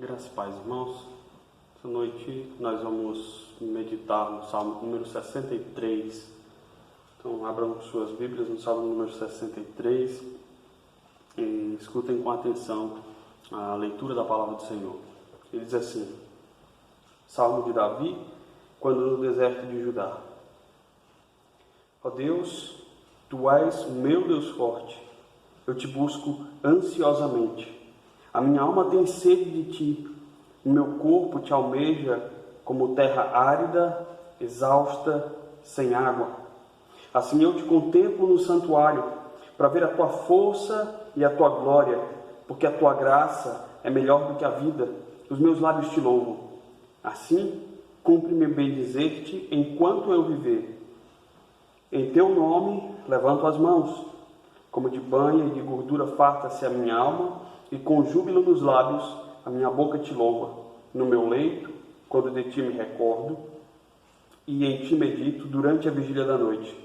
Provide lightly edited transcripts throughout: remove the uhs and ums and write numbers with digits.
Graças e paz, irmãos. Essa noite nós vamos meditar no Salmo número 63. Então, abram suas Bíblias no Salmo número 63 e escutem com atenção a leitura da palavra do Senhor. Ele diz assim: Salmo de Davi, quando no deserto de Judá. Ó Deus, Tu és o meu Deus forte, eu te busco ansiosamente. A minha alma tem sede de ti, o meu corpo te almeja como terra árida, exausta, sem água. Assim eu te contemplo no santuário, para ver a tua força e a tua glória, porque a tua graça é melhor do que a vida, os meus lábios te louvam. Assim, cumpre-me bem dizer-te enquanto eu viver. Em teu nome levanto as mãos, como de banha e de gordura farta-se a minha alma, e com júbilo nos lábios a minha boca te louva. No meu leito, quando de ti me recordo, e em ti medito durante a vigília da noite.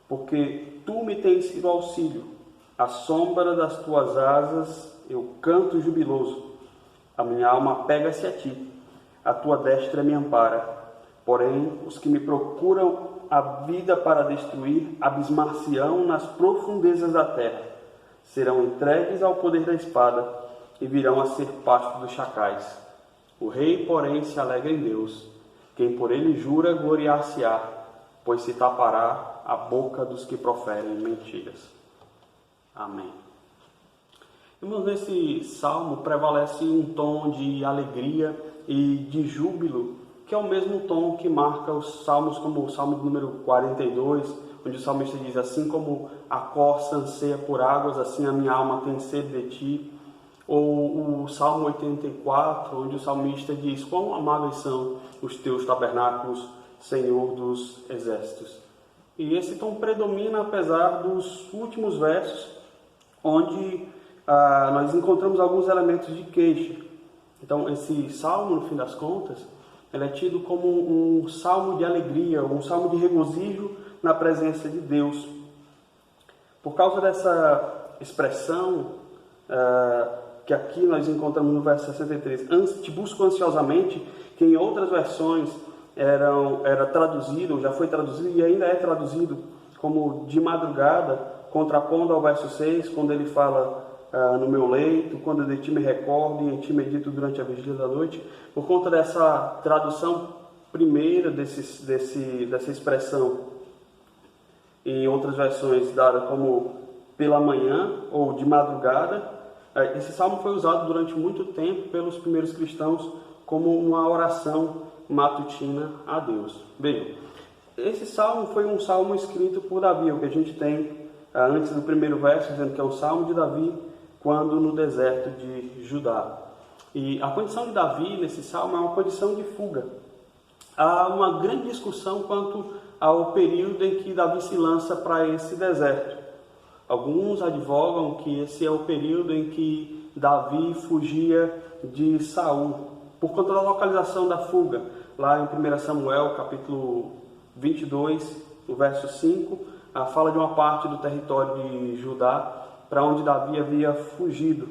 Porque tu me tens sido auxílio, à sombra das tuas asas eu canto jubiloso. A minha alma pega-se a ti, a tua destra me ampara. Porém, os que me procuram a vida para destruir, abismar-se-ão nas profundezas da terra. Serão entregues ao poder da espada e virão a ser pasto dos chacais. O rei, porém, se alegra em Deus. Quem por ele jura, gloriar-se-á, pois se tapará a boca dos que proferem mentiras. Amém. Irmãos, nesse salmo prevalece um tom de alegria e de júbilo, que é o mesmo tom que marca os salmos, como o salmo número 42, onde o salmista diz: assim como a corça anseia por águas, assim a minha alma tem sede de ti. Ou o salmo 84, onde o salmista diz: quão amáveis são os teus tabernáculos, Senhor dos exércitos. E esse tom predomina apesar dos últimos versos, onde nós encontramos alguns elementos de queixa. Então, esse salmo, no fim das contas, ele é tido como um salmo de alegria, um salmo de regozijo na presença de Deus. Por causa dessa expressão que aqui nós encontramos no verso 63, te busco ansiosamente, que em outras versões era traduzido, já foi traduzido e ainda é traduzido como de madrugada, contrapondo ao verso 6, quando ele fala no meu leito, quando de ti me recordo e em ti medito durante a vigília da noite. Por conta dessa tradução primeira dessa expressão, em outras versões dada como pela manhã ou de madrugada, esse salmo foi usado durante muito tempo pelos primeiros cristãos como uma oração matutina a Deus. Bem, esse salmo foi um salmo escrito por Davi, o que a gente tem antes do primeiro verso, dizendo que é um salmo de Davi quando no deserto de Judá. E a condição de Davi nesse salmo é uma condição de fuga. Há uma grande discussão quanto ao período em que Davi se lança para esse deserto. Alguns advogam que esse é o período em que Davi fugia de Saul, por conta da localização da fuga. Lá em 1 Samuel, capítulo 22, no verso 5, fala de uma parte do território de Judá para onde Davi havia fugido,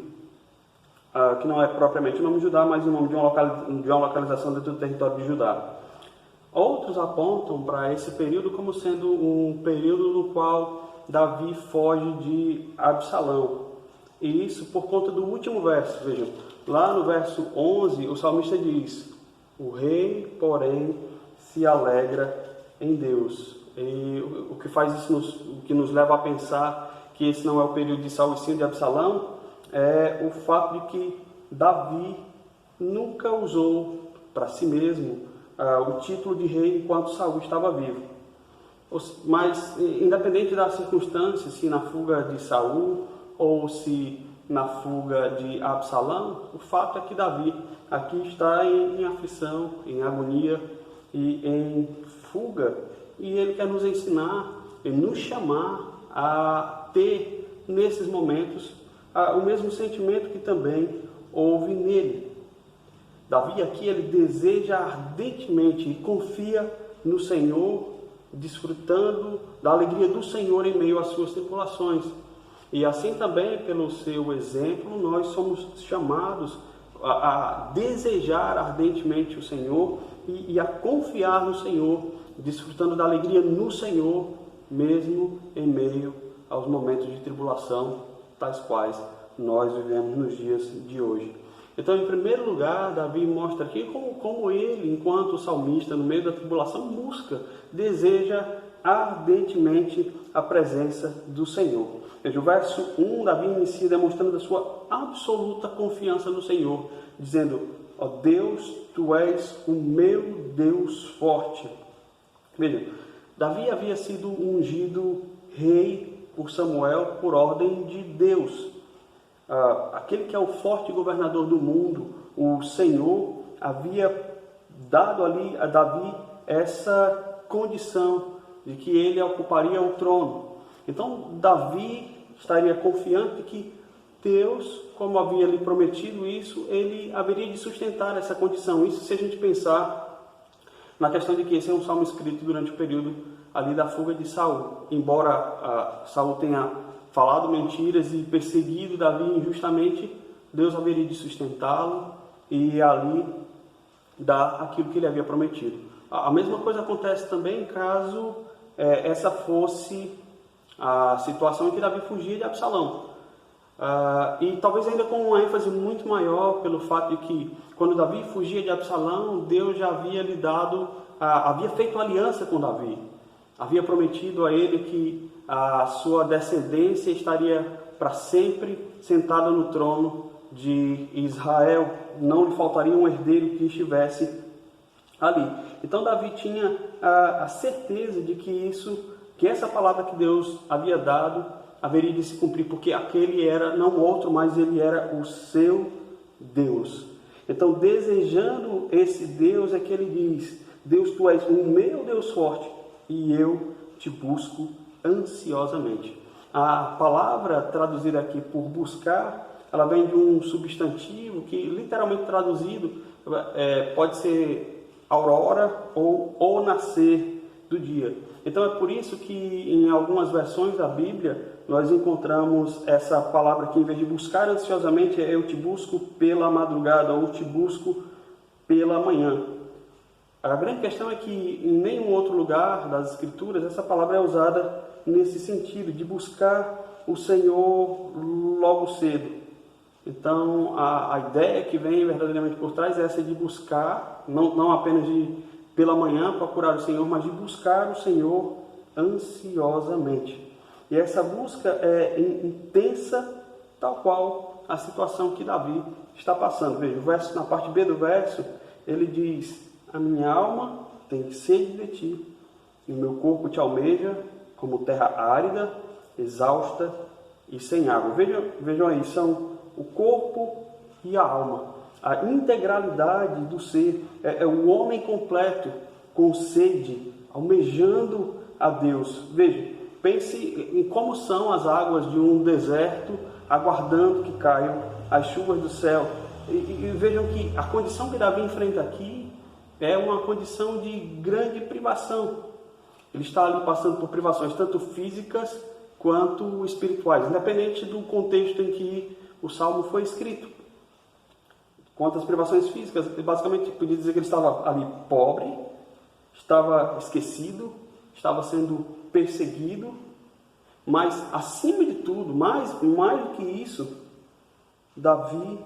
que não é propriamente o nome de Judá, mas o nome de uma localização dentro do território de Judá. Outros apontam para esse período como sendo um período no qual Davi foge de Absalão. E isso por conta do último verso. Vejam, lá no verso 11, o salmista diz: o rei, porém, se alegra em Deus. E o que faz isso, o que nos leva a pensar que esse não é o período de Saul e sim de Absalão, é o fato de que Davi nunca usou para si mesmo o título de rei enquanto Saul estava vivo. Mas, independente das circunstâncias, se na fuga de Saul ou se na fuga de Absalão, o fato é que Davi aqui está em aflição, em agonia e em fuga. E ele quer nos ensinar e nos chamar a ter, nesses momentos, o mesmo sentimento que também houve nele. Davi aqui, ele deseja ardentemente e confia no Senhor, desfrutando da alegria do Senhor em meio às suas tribulações. E assim também, pelo seu exemplo, nós somos chamados a desejar ardentemente o Senhor e a confiar no Senhor, desfrutando da alegria no Senhor, mesmo em meio aos momentos de tribulação, tais quais nós vivemos nos dias de hoje. Então, em primeiro lugar, Davi mostra aqui como ele, enquanto salmista, no meio da tribulação, deseja ardentemente a presença do Senhor. Veja, o verso 1, Davi inicia demonstrando a sua absoluta confiança no Senhor, dizendo: ó Deus, Tu és o meu Deus forte. Veja, Davi havia sido ungido rei por Samuel por ordem de Deus. Aquele que é o forte governador do mundo, o Senhor, havia dado ali a Davi essa condição de que ele ocuparia o trono. Então, Davi estaria confiante que Deus, como havia lhe prometido isso, ele haveria de sustentar essa condição. Isso se a gente pensar na questão de que esse é um salmo escrito durante o período ali da fuga de Saul. Embora Saul tenha falado mentiras e perseguido Davi injustamente, Deus haveria de sustentá-lo e ali dar aquilo que ele havia prometido. A mesma coisa acontece também caso essa fosse a situação em que Davi fugia de Absalão. E talvez ainda com uma ênfase muito maior pelo fato de que quando Davi fugia de Absalão, Deus já havia lhe dado, havia feito aliança com Davi. Havia prometido a ele que a sua descendência estaria para sempre sentada no trono de Israel. Não lhe faltaria um herdeiro que estivesse ali. Então Davi tinha a certeza de que essa palavra que Deus havia dado haveria de se cumprir, porque aquele era não outro, mas ele era o seu Deus. Então, desejando esse Deus, é que ele diz: Deus, Tu és o meu Deus forte, e eu te busco ansiosamente. A palavra traduzida aqui por buscar, ela vem de um substantivo que, literalmente traduzido, pode ser aurora ou nascer do dia. Então é por isso que em algumas versões da Bíblia nós encontramos essa palavra que, em vez de buscar ansiosamente, é eu te busco pela madrugada ou te busco pela manhã. A grande questão é que em nenhum outro lugar das Escrituras essa palavra é usada nesse sentido, de buscar o Senhor logo cedo. Então a ideia que vem verdadeiramente por trás é essa de buscar, não apenas pela manhã procurar o Senhor, mas de buscar o Senhor ansiosamente. E essa busca é intensa, tal qual a situação que Davi está passando. Veja, na parte B do verso, ele diz: a minha alma tem sede de ti, e o meu corpo te almeja como terra árida, exausta e sem água. Vejam aí, são o corpo e a alma. A integralidade do ser é o homem completo, com sede, almejando a Deus. Veja, pense em como são as águas de um deserto, aguardando que caiam as chuvas do céu. E vejam que a condição que Davi enfrenta aqui é uma condição de grande privação. Ele está ali passando por privações tanto físicas quanto espirituais, independente do contexto em que o Salmo foi escrito. Quanto às privações físicas, basicamente podia dizer que ele estava ali pobre, estava esquecido, estava sendo perseguido, mas acima de tudo, mais do que isso, Davi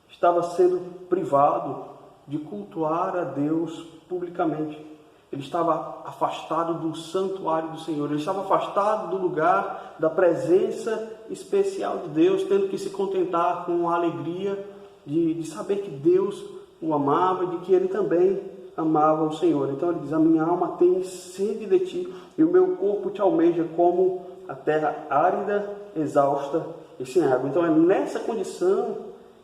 estava sendo privado de cultuar a Deus publicamente. Ele estava afastado do santuário do Senhor, ele estava afastado do lugar da presença especial de Deus, tendo que se contentar com a alegria de saber que Deus o amava e de que ele também amava o Senhor. Então ele diz: a minha alma tem sede de ti e o meu corpo te almeja como a terra árida, exausta e sem água. Então é nessa condição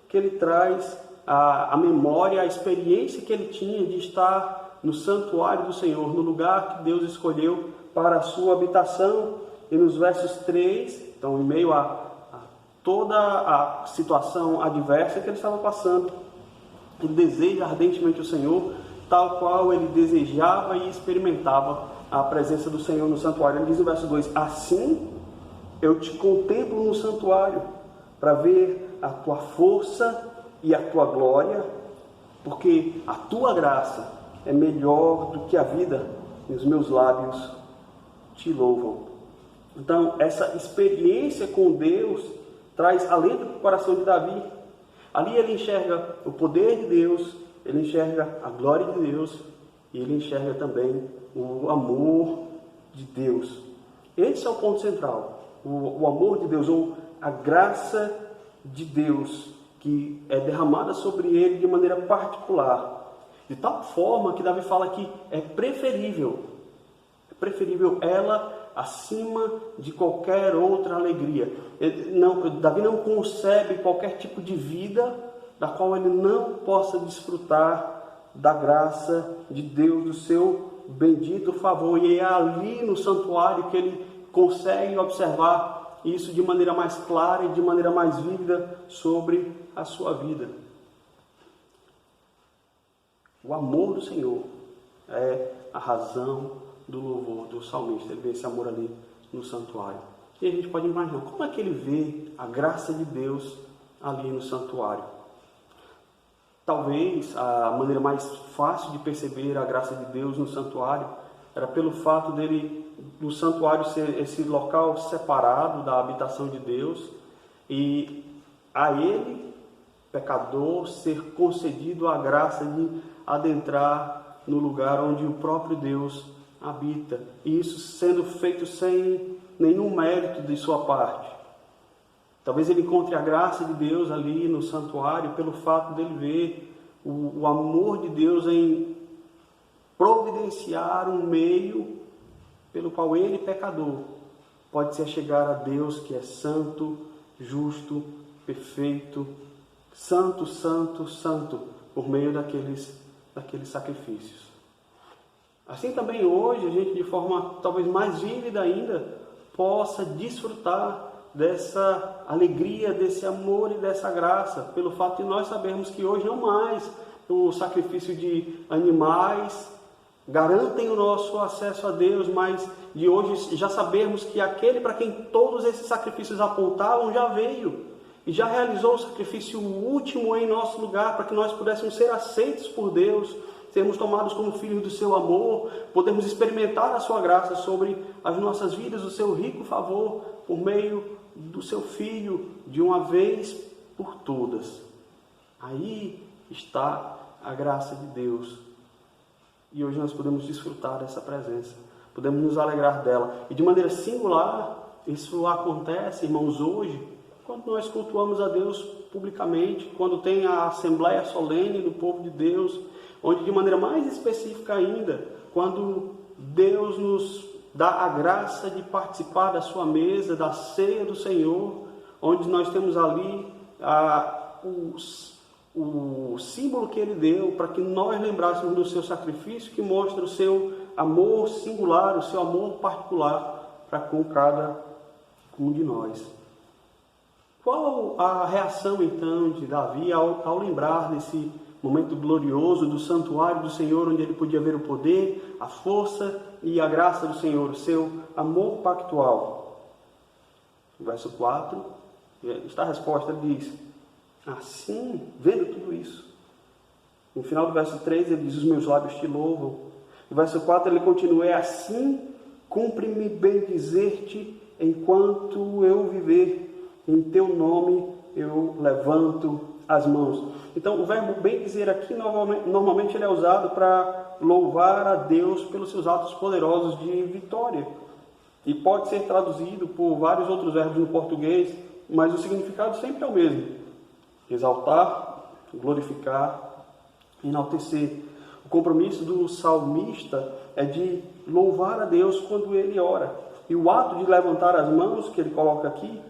que ele traz a memória, a experiência que ele tinha de estar no santuário do Senhor, no lugar que Deus escolheu para a sua habitação. E nos versos 3, então em meio a toda a situação adversa que ele estava passando, ele deseja ardentemente o Senhor, tal qual ele desejava e experimentava a presença do Senhor no santuário. Ele diz no verso 2: assim eu te contemplo no santuário, para ver a tua força e a tua glória, porque a tua graça é melhor do que a vida, e os meus lábios te louvam. Então, essa experiência com Deus traz alento para o coração de Davi. Ali ele enxerga o poder de Deus, ele enxerga a glória de Deus e ele enxerga também o amor de Deus. Esse é o ponto central, o amor de Deus, ou a graça de Deus, que é derramada sobre ele de maneira particular, de tal forma que Davi fala que é preferível ela acima de qualquer outra alegria. Davi não concebe qualquer tipo de vida da qual ele não possa desfrutar da graça de Deus, do seu bendito favor. E é ali no santuário que ele consegue observar isso de maneira mais clara e de maneira mais vívida sobre a sua vida. O amor do Senhor é a razão do louvor do salmista. Ele vê esse amor ali no santuário. E a gente pode imaginar como é que ele vê a graça de Deus ali no santuário. Talvez a maneira mais fácil de perceber a graça de Deus no santuário era pelo fato dele, do santuário ser esse local separado da habitação de Deus, e a ele, pecador, ser concedido a graça de adentrar no lugar onde o próprio Deus habita, e isso sendo feito sem nenhum mérito de sua parte. Talvez ele encontre a graça de Deus ali no santuário pelo fato dele ver o amor de Deus em providenciar um meio pelo qual ele, pecador, pode se achegar a Deus, que é santo, justo, perfeito, santo, santo, santo, por meio daqueles sacrifícios. Assim também hoje, a gente de forma talvez mais vívida ainda, possa desfrutar dessa alegria, desse amor e dessa graça, pelo fato de nós sabermos que hoje não mais o sacrifício de animais garantem o nosso acesso a Deus, mas de hoje já sabemos que aquele para quem todos esses sacrifícios apontavam já veio e já realizou o sacrifício último em nosso lugar, para que nós pudéssemos ser aceitos por Deus, sermos tomados como filhos do seu amor, podemos experimentar a sua graça sobre as nossas vidas, o seu rico favor, por meio do seu Filho, de uma vez por todas. Aí está a graça de Deus. E hoje nós podemos desfrutar dessa presença, podemos nos alegrar dela. E de maneira singular, isso acontece, irmãos, hoje, quando nós cultuamos a Deus publicamente, quando tem a Assembleia Solene do povo de Deus, onde de maneira mais específica ainda, quando Deus nos dá a graça de participar da sua mesa, da ceia do Senhor, onde nós temos ali o símbolo que Ele deu para que nós lembrássemos do seu sacrifício, que mostra o seu amor singular, o seu amor particular para com cada um de nós. Qual a reação então de Davi ao lembrar desse momento glorioso do santuário do Senhor, onde ele podia ver o poder, a força e a graça do Senhor, o seu amor pactual? No verso 4, está a resposta, ele diz: assim, vendo tudo isso. No final do verso 3, ele diz: os meus lábios te louvam. No verso 4, ele continua: é assim, cumpre-me bem dizer-te, enquanto eu viver, em teu nome eu levanto as mãos. Então, o verbo bem dizer aqui, normalmente ele é usado para louvar a Deus pelos seus atos poderosos de vitória. E pode ser traduzido por vários outros verbos no português, mas o significado sempre é o mesmo: exaltar, glorificar, enaltecer. O compromisso do salmista é de louvar a Deus quando ele ora. E o ato de levantar as mãos, que ele coloca aqui,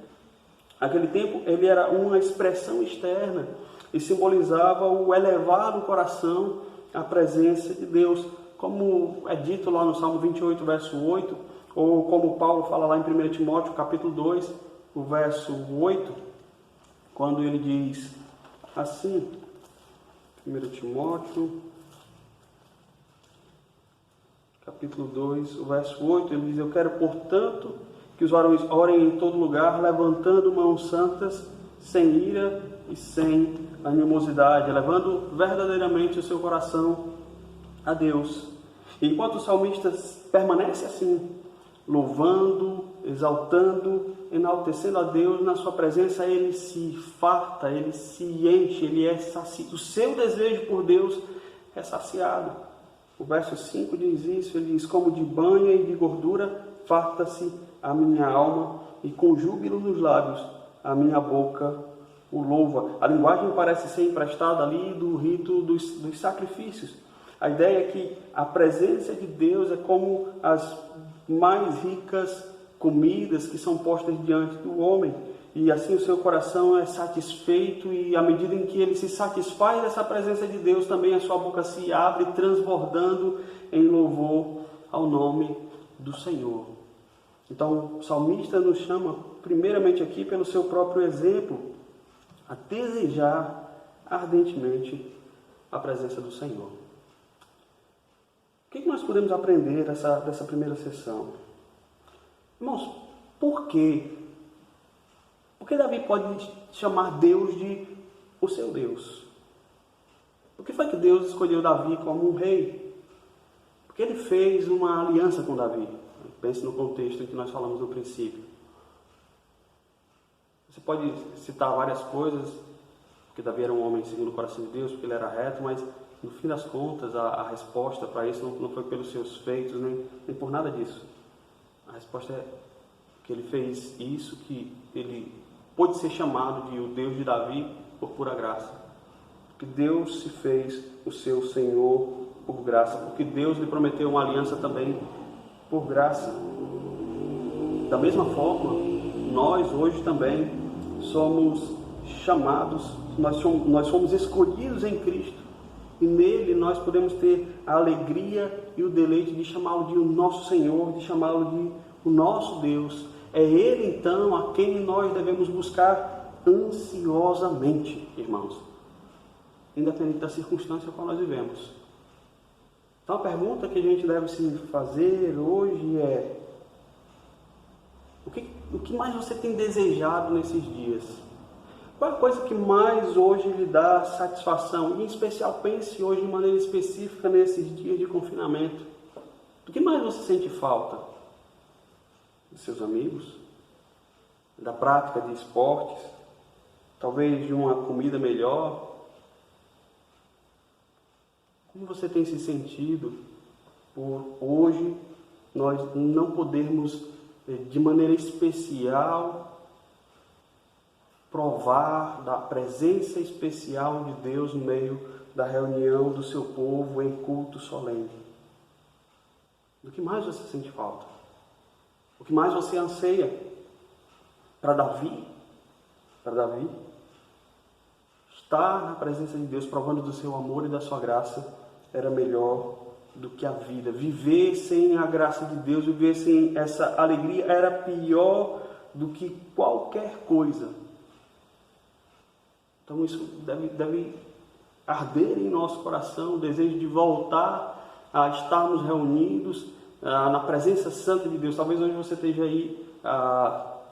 naquele tempo, ele era uma expressão externa e simbolizava o elevar do coração à presença de Deus, como é dito lá no Salmo 28, verso 8, ou como Paulo fala lá em 1 Timóteo, capítulo 2, o verso 8, quando ele diz assim, 1 Timóteo, capítulo 2, o verso 8, ele diz: eu quero, portanto, que os varões orem em todo lugar, levantando mãos santas, sem ira e sem animosidade, levando verdadeiramente o seu coração a Deus. E enquanto o salmista permanece assim, louvando, exaltando, enaltecendo a Deus, na sua presença ele se farta, ele se enche, ele é saciado. O seu desejo por Deus é saciado. O verso 5 diz isso, ele diz: como de banha e de gordura farta-se a minha alma, e com júbilo nos lábios a minha boca o louva. A linguagem parece ser emprestada ali do rito dos sacrifícios. A ideia é que a presença de Deus é como as mais ricas comidas que são postas diante do homem. E assim o seu coração é satisfeito, e à medida em que ele se satisfaz dessa presença de Deus, também a sua boca se abre, transbordando em louvor ao nome do Senhor. Então o salmista nos chama, primeiramente aqui pelo seu próprio exemplo, a desejar ardentemente a presença do Senhor. O que nós podemos aprender dessa primeira sessão? Irmãos, por quê? Por que Davi pode chamar Deus de o seu Deus? Por que foi que Deus escolheu Davi como um rei? Porque ele fez uma aliança com Davi. Pense no contexto em que nós falamos no princípio. Você pode citar várias coisas, porque Davi era um homem segundo o coração de Deus, porque ele era reto, mas no fim das contas a resposta para isso não foi pelos seus feitos, nem por nada disso. A resposta é que ele fez isso, que ele pôde ser chamado de o Deus de Davi por pura graça. Porque Deus se fez o seu Senhor por graça, porque Deus lhe prometeu uma aliança também por graça. Da mesma forma, nós hoje também somos chamados, nós somos escolhidos em Cristo, e nele nós podemos ter a alegria e o deleite de chamá-lo de o nosso Senhor, de chamá-lo de o nosso Deus. É Ele então a quem nós devemos buscar ansiosamente, irmãos, independente da circunstância a qual nós vivemos. Então a pergunta que a gente deve se fazer hoje é: o que mais você tem desejado nesses dias? Qual é a coisa que mais hoje lhe dá satisfação? E em especial, pense hoje de maneira específica nesses dias de confinamento. Do que mais você sente falta? Dos seus amigos? Da prática de esportes? Talvez de uma comida melhor? Como você tem se sentido por hoje nós não podermos, de maneira especial, provar da presença especial de Deus no meio da reunião do seu povo em culto solene? Do que mais você sente falta? O que mais você anseia? Para Davi, estar na presença de Deus, provando do seu amor e da sua graça, era melhor do que a vida. Viver sem a graça de Deus, viver sem essa alegria, era pior do que qualquer coisa. Então isso deve arder em nosso coração o desejo de voltar a estarmos reunidos na presença santa de Deus. Talvez hoje você esteja aí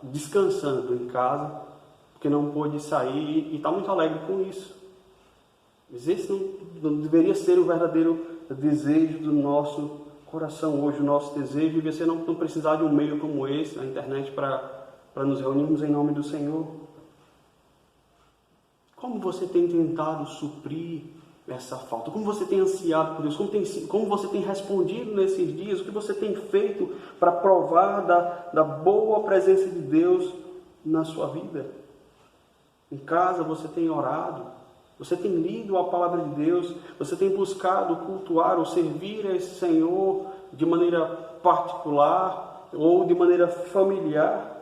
descansando em casa, porque não pôde sair e está muito alegre com isso. Mas esse não deveria ser o verdadeiro desejo do nosso coração hoje. O nosso desejo devia ser não precisar de um meio como esse, a internet, para nos reunirmos em nome do Senhor. Como você tem tentado suprir essa falta? Como você tem ansiado por Deus? Como você tem respondido nesses dias? O que você tem feito para provar da boa presença de Deus na sua vida? Em casa você tem orado? Você tem lido a palavra de Deus? Você tem buscado cultuar ou servir a esse Senhor de maneira particular ou de maneira familiar?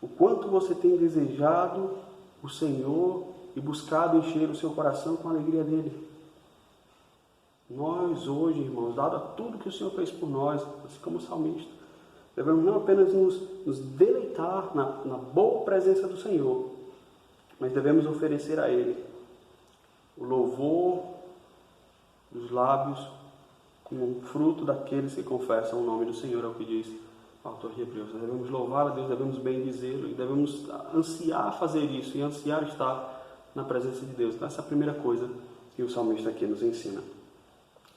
O quanto você tem desejado o Senhor e buscado encher o seu coração com a alegria dele? Nós hoje, irmãos, dado tudo que o Senhor fez por nós, assim como o salmista, devemos não apenas nos deleitar na boa presença do Senhor, mas devemos oferecer a Ele o louvor dos lábios como um fruto daqueles que confessam o nome do Senhor, é o que diz autor de Hebreus. Nós devemos louvar a Deus, devemos bendizê-lo e devemos ansiar fazer isso e ansiar estar na presença de Deus. Então, essa é a primeira coisa que o salmista aqui nos ensina.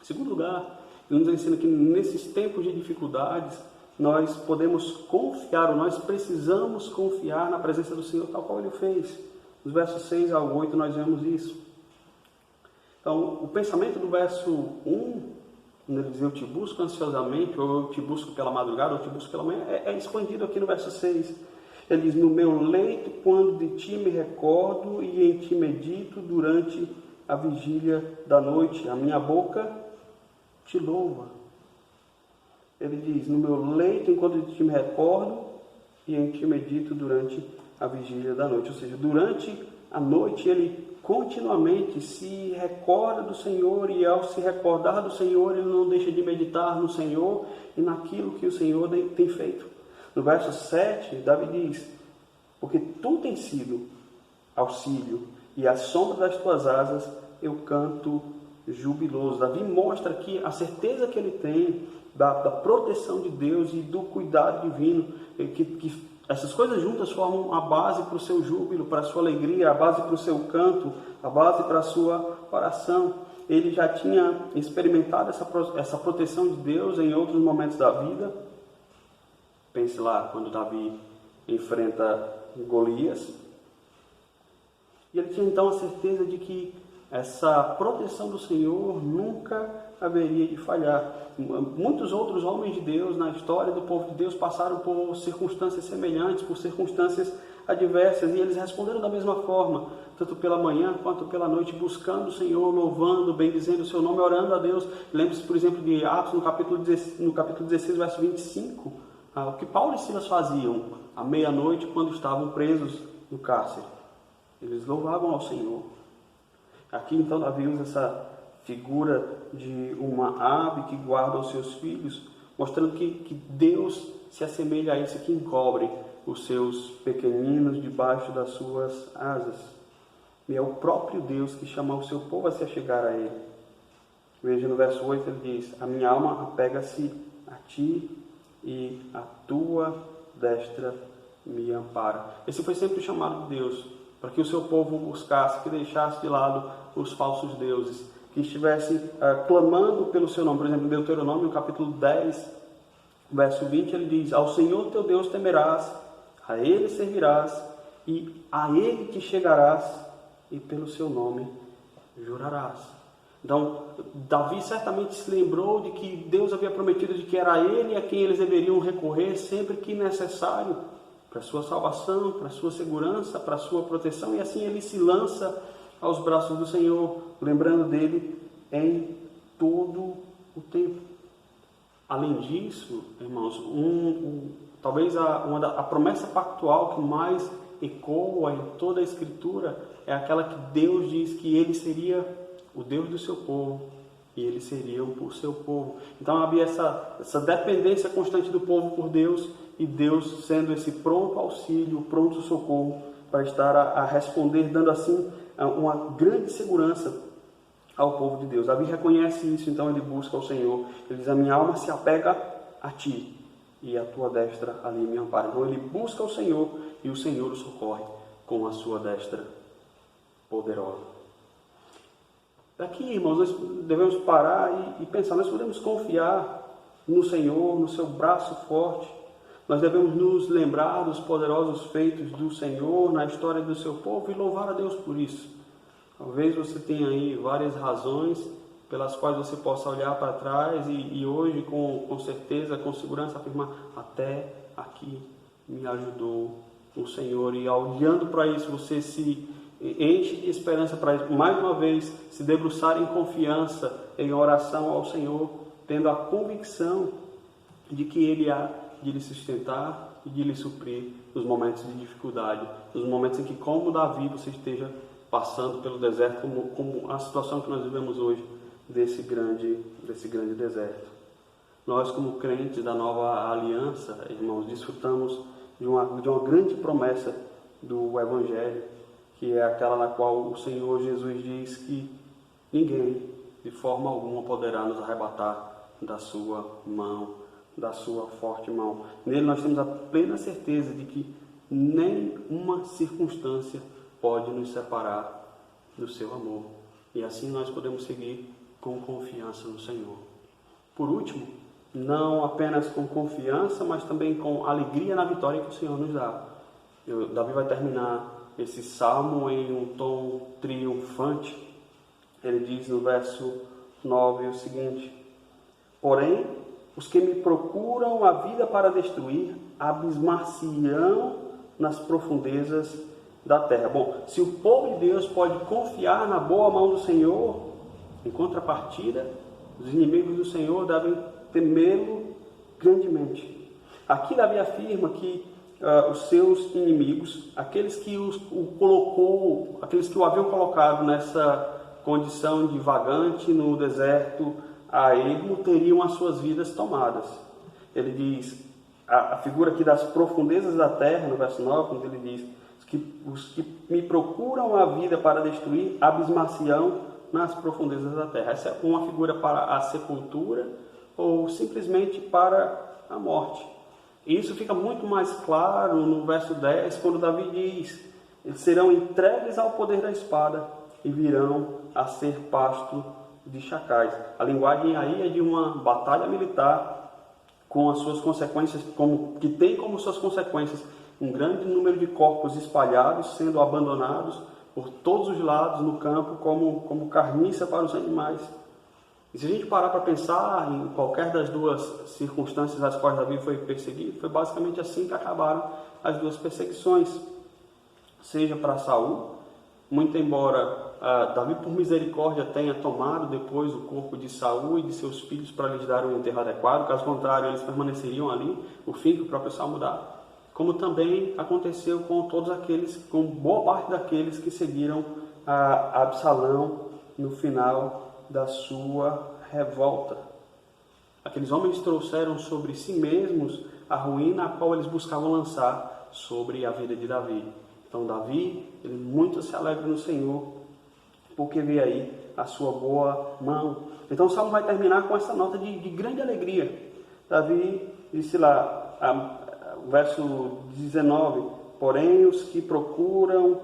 Em segundo lugar, ele nos ensina que nesses tempos de dificuldades, nós podemos confiar, ou nós precisamos confiar na presença do Senhor, tal qual Ele fez. Nos versos 6 ao 8 nós vemos isso. Então, o pensamento do verso 1, quando ele diz eu te busco ansiosamente, ou eu te busco pela madrugada, ou eu te busco pela manhã, é expandido aqui no verso 6. Ele diz, no meu leito, quando de ti me recordo, e em ti medito durante a vigília da noite, a minha boca te louva. Ele diz, no meu leito, enquanto de ti me recordo, e em ti medito durante a vigília da noite. Ou seja, durante a noite ele continuamente se recorda do Senhor, e ao se recordar do Senhor, ele não deixa de meditar no Senhor e naquilo que o Senhor tem feito. No verso 7, Davi diz, porque tu tens sido auxílio, e à sombra das tuas asas eu canto jubiloso. Davi mostra aqui a certeza que ele tem da proteção de Deus e do cuidado divino, que essas coisas juntas formam a base para o seu júbilo, para a sua alegria, a base para o seu canto, a base para a sua oração. Ele já tinha experimentado essa proteção de Deus em outros momentos da vida. Pense lá, quando Davi enfrenta Golias. E ele tinha então a certeza de que essa proteção do Senhor nunca haveria de falhar. Muitos outros homens de Deus na história do povo de Deus passaram por circunstâncias semelhantes, por circunstâncias adversas, e eles responderam da mesma forma, tanto pela manhã quanto pela noite, buscando o Senhor, louvando, bendizendo o seu nome, orando a Deus. Lembre-se, por exemplo, de Atos, no capítulo 16, verso 25, o que Paulo e Silas faziam à meia-noite quando estavam presos no cárcere. Eles louvavam ao Senhor. Aqui então Davi usa essa figura de uma ave que guarda os seus filhos, mostrando que Deus se assemelha a esse que encobre os seus pequeninos debaixo das suas asas. E é o próprio Deus que chama o seu povo a se achegar a Ele. Veja no verso 8, ele diz, a minha alma apega-se a ti e a tua destra me ampara. Esse foi sempre o chamado de Deus, para que o seu povo buscasse, que deixasse de lado os falsos deuses, que estivesse clamando pelo seu nome. Por exemplo, em Deuteronômio, no capítulo 10, verso 20, ele diz, ao Senhor teu Deus temerás, a Ele servirás, e a Ele te chegarás, e pelo seu nome jurarás. Então, Davi certamente se lembrou de que Deus havia prometido de que era Ele a quem eles deveriam recorrer sempre que necessário, para a sua salvação, para a sua segurança, para a sua proteção, e assim ele se lança aos braços do Senhor, lembrando dele em todo o tempo. Além disso, irmãos, talvez a promessa pactual que mais ecoa em toda a Escritura é aquela que Deus diz que Ele seria o Deus do seu povo e Ele seria o seu povo. Então havia essa dependência constante do povo por Deus, e Deus sendo esse pronto auxílio, pronto socorro para estar a responder, dando assim uma grande segurança ao povo de Deus. Davi reconhece isso, então ele busca o Senhor. Ele diz, a minha alma se apega a ti, e a tua destra ali me ampara. Então ele busca o Senhor, e o Senhor o socorre com a sua destra poderosa. Daqui, irmãos, nós devemos parar e pensar, nós podemos confiar no Senhor, no seu braço forte. Nós devemos nos lembrar dos poderosos feitos do Senhor na história do seu povo e louvar a Deus por isso. Talvez você tenha aí várias razões pelas quais você possa olhar para trás e hoje com certeza, com segurança afirmar, até aqui me ajudou o Senhor. E olhando para isso, você se enche de esperança para mais uma vez se debruçar em confiança, em oração ao Senhor, tendo a convicção de que Ele há de lhe sustentar e de lhe suprir nos momentos de dificuldade, nos momentos em que, como Davi, você esteja passando pelo deserto, como a situação que nós vivemos hoje, desse grande deserto. Nós, como crentes da nova aliança, irmãos, desfrutamos de uma grande promessa do Evangelho, que é aquela na qual o Senhor Jesus diz que ninguém, de forma alguma, poderá nos arrebatar da sua mão. da sua forte mão. Nele nós temos a plena certeza de que nenhuma circunstância pode nos separar do seu amor. E assim nós podemos seguir com confiança no Senhor. Por último, não apenas com confiança, mas também com alegria na vitória que o Senhor nos dá. Davi vai terminar esse salmo em um tom triunfante. Ele diz no verso 9 o seguinte: porém, os que me procuram a vida para destruir, abismar-se-ão nas profundezas da terra. Bom, se o povo de Deus pode confiar na boa mão do Senhor, em contrapartida, os inimigos do Senhor devem temê-lo grandemente. Aqui Davi afirma que os seus inimigos, aqueles que aqueles que o haviam colocado nessa condição de vagante no deserto a ermo, teriam as suas vidas tomadas. Ele diz, a figura aqui das profundezas da terra, no verso 9, quando ele diz, os que me procuram a vida para destruir, abismar-se-ão nas profundezas da terra. Essa é uma figura para a sepultura ou simplesmente para a morte. E isso fica muito mais claro no verso 10, quando Davi diz: eles serão entregues ao poder da espada e virão a ser pasto de chacais. A linguagem aí é de uma batalha militar com as suas consequências, que tem como suas consequências um grande número de corpos espalhados, sendo abandonados por todos os lados no campo como carniça para os animais. E se a gente parar para pensar em qualquer das duas circunstâncias às quais Davi foi perseguido, foi basicamente assim que acabaram as duas perseguições. Seja para Saul, muito embora Davi por misericórdia tenha tomado depois o corpo de Saul e de seus filhos para lhes dar um enterro adequado, caso contrário eles permaneceriam ali, o fim que o próprio Salmo dá, como também aconteceu com todos aqueles, com boa parte daqueles que seguiram Absalão no final da sua revolta. Aqueles homens trouxeram sobre si mesmos a ruína a qual eles buscavam lançar sobre a vida de Davi. Então Davi, ele muito se alegra no Senhor, porque vê aí a sua boa mão. Então o Salmo vai terminar com essa nota de grande alegria. Davi disse lá, verso 19, porém os que procuram,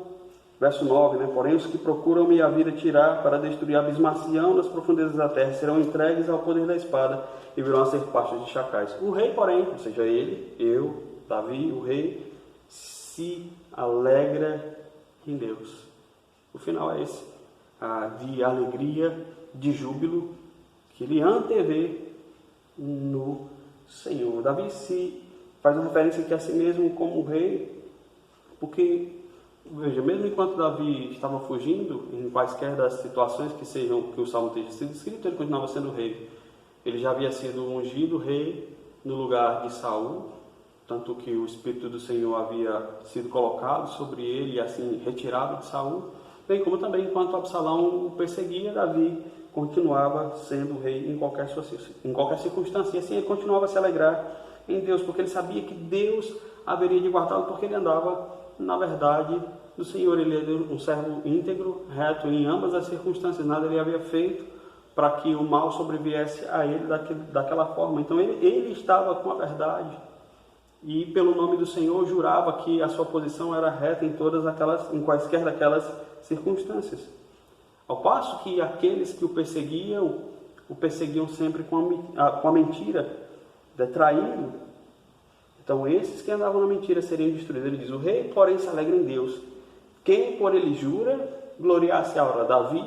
verso 9, porém os que procuram minha vida tirar para destruir, abismar-se-ão nas profundezas da terra, serão entregues ao poder da espada e virão a ser pastos de chacais. O rei, porém, ou seja, ele, eu, Davi, o rei, se alegra em Deus. O final é esse, de alegria, de júbilo, que ele antevê no Senhor. Davi se faz uma referência aqui a si mesmo como rei, porque, veja, mesmo enquanto Davi estava fugindo, em quaisquer das situações que o Salmo tenha sido escrito, ele continuava sendo rei. Ele já havia sido ungido rei no lugar de Saul, tanto que o Espírito do Senhor havia sido colocado sobre ele e assim retirado de Saul, bem como também enquanto Absalão o perseguia, Davi continuava sendo rei em qualquer circunstância, e assim ele continuava a se alegrar em Deus, porque ele sabia que Deus haveria de guardá-lo, porque ele andava na verdade do Senhor. Ele era um servo íntegro, reto em ambas as circunstâncias, nada ele havia feito para que o mal sobreviesse a ele daquela forma. Então ele estava com a verdade e pelo nome do Senhor jurava que a sua posição era reta em quaisquer daquelas circunstâncias. Ao passo que aqueles que o perseguiam sempre com a mentira, detraindo. Então esses que andavam na mentira seriam destruídos. Ele diz: o rei, porém, se alegra em Deus. Quem por ele jura, gloriar-se-á. Ora, Davi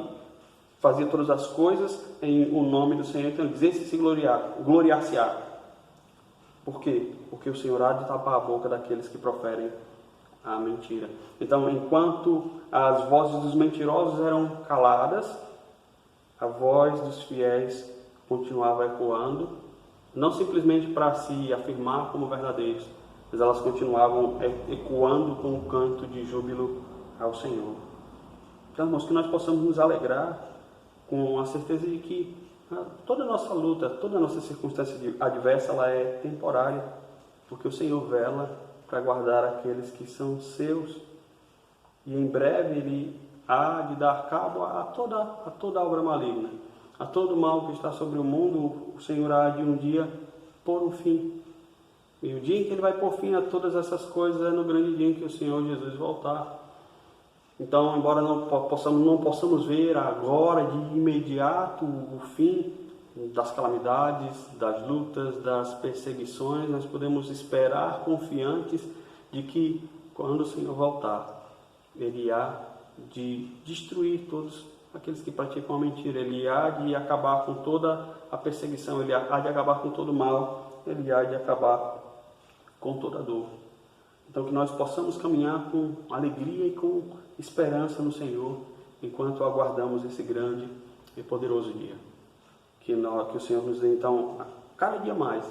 fazia todas as coisas em o nome do Senhor. Então ele diz: esse se gloriar-se-á. Por quê? Porque o Senhor há de tapar a boca daqueles que proferem a mentira. Então, enquanto as vozes dos mentirosos eram caladas, a voz dos fiéis continuava ecoando, não simplesmente para se afirmar como verdadeiros, mas elas continuavam ecoando com um canto de júbilo ao Senhor. Então, irmãos, que nós possamos nos alegrar com a certeza de que toda a nossa luta, toda a nossa circunstância adversa, ela é temporária, porque o Senhor vela para guardar aqueles que são seus, e em breve Ele há de dar cabo a toda obra maligna, a todo mal que está sobre o mundo. O Senhor há de um dia pôr um fim. E o dia em que Ele vai pôr fim a todas essas coisas é no grande dia em que o Senhor Jesus voltar. Então, embora não possamos ver agora, de imediato, o fim das calamidades, das lutas, das perseguições, nós podemos esperar confiantes de que, quando o Senhor voltar, Ele há de destruir todos aqueles que praticam a mentira, Ele há de acabar com toda a perseguição, Ele há de acabar com todo o mal, Ele há de acabar com toda a dor. Então, que nós possamos caminhar com alegria e com esperança no Senhor, enquanto aguardamos esse grande e poderoso dia. Que o Senhor nos dê, então, a cada dia mais,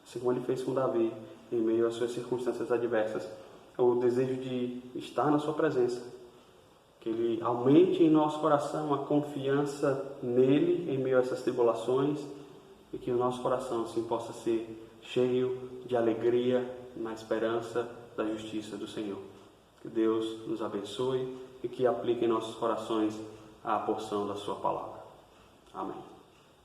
assim como Ele fez com Davi, em meio às suas circunstâncias adversas, o desejo de estar na sua presença. Que Ele aumente em nosso coração a confiança nele, em meio a essas tribulações, e que o nosso coração, assim, possa ser cheio de alegria na esperança da justiça do Senhor. Que Deus nos abençoe e que aplique em nossos corações a porção da sua palavra. Amém.